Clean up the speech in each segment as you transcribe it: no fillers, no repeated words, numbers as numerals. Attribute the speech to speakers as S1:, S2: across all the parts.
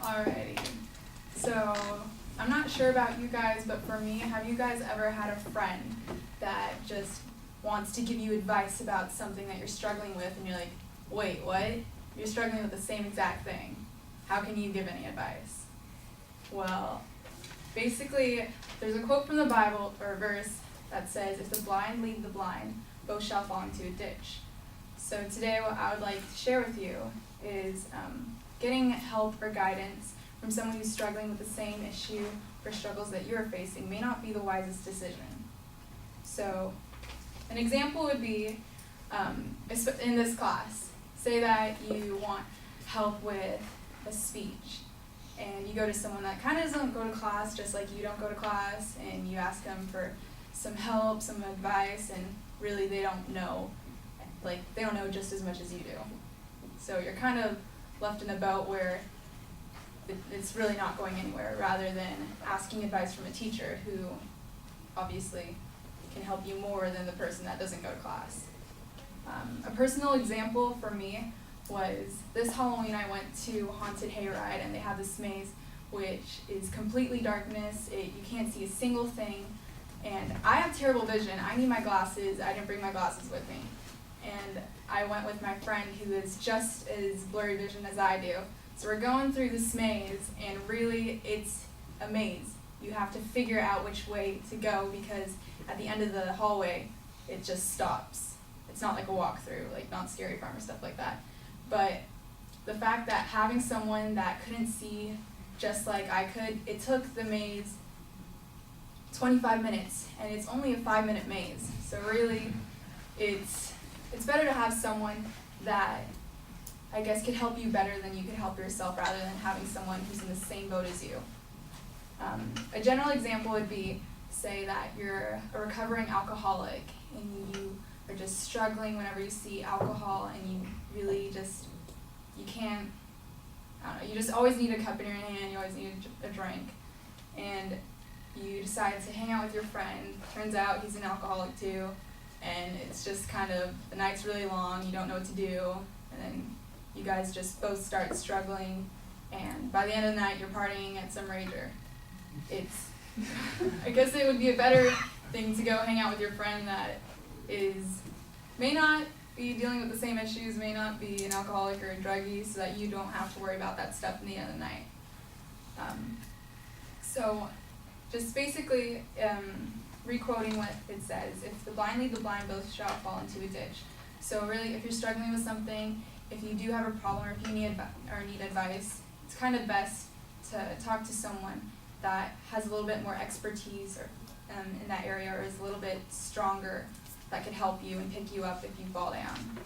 S1: Alrighty. So, I'm not sure about you guys, but for me, have you guys ever had a friend that just wants to give you advice about something that you're struggling with, and you're like, wait, what? You're struggling with the same exact thing. How can you give any advice? Well, basically, there's a quote from the Bible, or a verse, that says, if the blind lead the blind, both shall fall into a ditch. So today what I would like to share with you is getting help or guidance from someone who's struggling with the same issue or struggles that you're facing may not be the wisest decision. So an example would be, in this class, say that you want help with a speech, and you go to someone that kind of doesn't go to class, just like you don't go to class, and you ask them for some help, some advice, and really they don't know just as much as you do. So you're kind of left in a boat where it's really not going anywhere, rather than asking advice from a teacher who obviously can help you more than the person that doesn't go to class. A personal example for me was this Halloween I went to Haunted Hayride, and they have this maze which is completely darkness. You can't see a single thing, and I have terrible vision. I need my glasses. I didn't bring my glasses with me. And I went with my friend who is just as blurry vision as I do. So we're going through this maze, and really it's a maze. You have to figure out which way to go, because at the end of the hallway, it just stops. It's not like a walkthrough, like not Scary Farm or stuff like that. But the fact that having someone that couldn't see just like I could, it took the maze 25 minutes, and it's only a 5-minute maze. So really, it's better to have someone that I guess could help you better than you could help yourself, rather than having someone who's in the same boat as you. A general example would be, say that you're a recovering alcoholic and you are just struggling whenever you see alcohol, and you really just, you can't, I don't know, you just always need a cup in your hand, you always need a drink, and you decide to hang out with your friend. Turns out he's an alcoholic too, and it's just kind of, the night's really long, you don't know what to do, and then you guys just both start struggling, and by the end of the night you're partying at some rager. I guess it would be a better thing to go hang out with your friend that may not be dealing with the same issues, may not be an alcoholic or a druggie, so that you don't have to worry about that stuff in the end of the night. So just basically re-quoting what it says, if the blind lead the blind, both shall fall into a ditch. So really, if you're struggling with something, if you do have a problem, or if you need advice, it's kind of best to talk to someone that has a little bit more expertise or in that area, or is a little bit stronger, that could help you and pick you up if you fall down.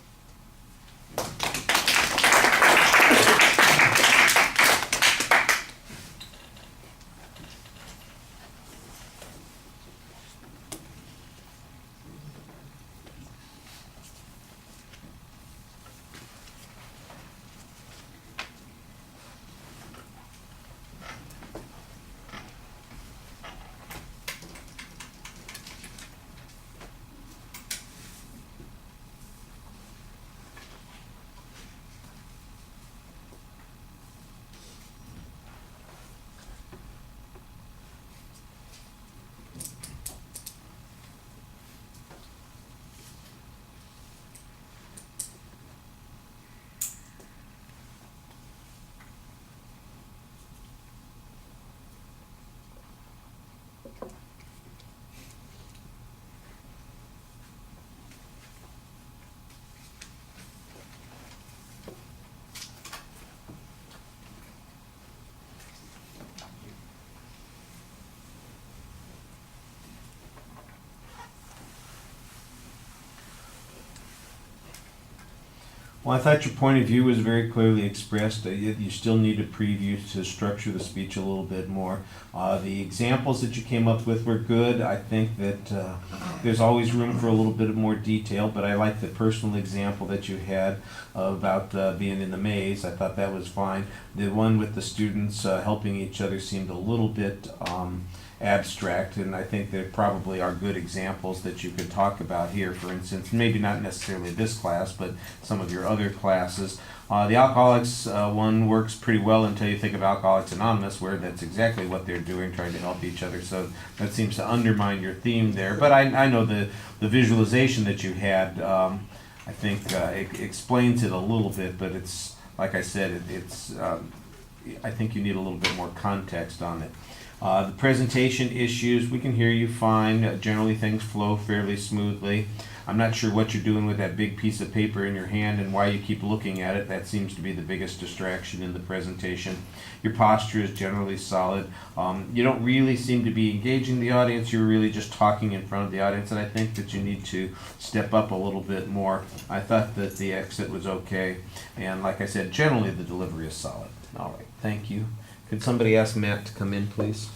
S2: Well, I thought your point of view was very clearly expressed. You still need a preview to structure the speech a little bit more. The examples that you came up with were good. I think that there's always room for a little bit more detail, but I like the personal example that you had about being in the maze. I thought that was fine. The one with the students helping each other seemed a little bit abstract, and I think there probably are good examples that you could talk about here. For instance, maybe not necessarily this class, but some of your other classes. The Alcoholics one works pretty well until you think of Alcoholics Anonymous, where that's exactly what they're doing, trying to help each other. So that seems to undermine your theme there. But I know the visualization that you had, I think it explains it a little bit, but it's, like I said, I think you need a little bit more context on it. The presentation issues, we can hear you fine. Generally things flow fairly smoothly. I'm not sure what you're doing with that big piece of paper in your hand and why you keep looking at it. That seems to be the biggest distraction in the presentation. Your posture is generally solid. You don't really seem to be engaging the audience. You're really just talking in front of the audience, and I think that you need to step up a little bit more. I thought that the exit was okay, and like I said, generally the delivery is solid. All right, thank you. Could somebody ask Matt to come in, please?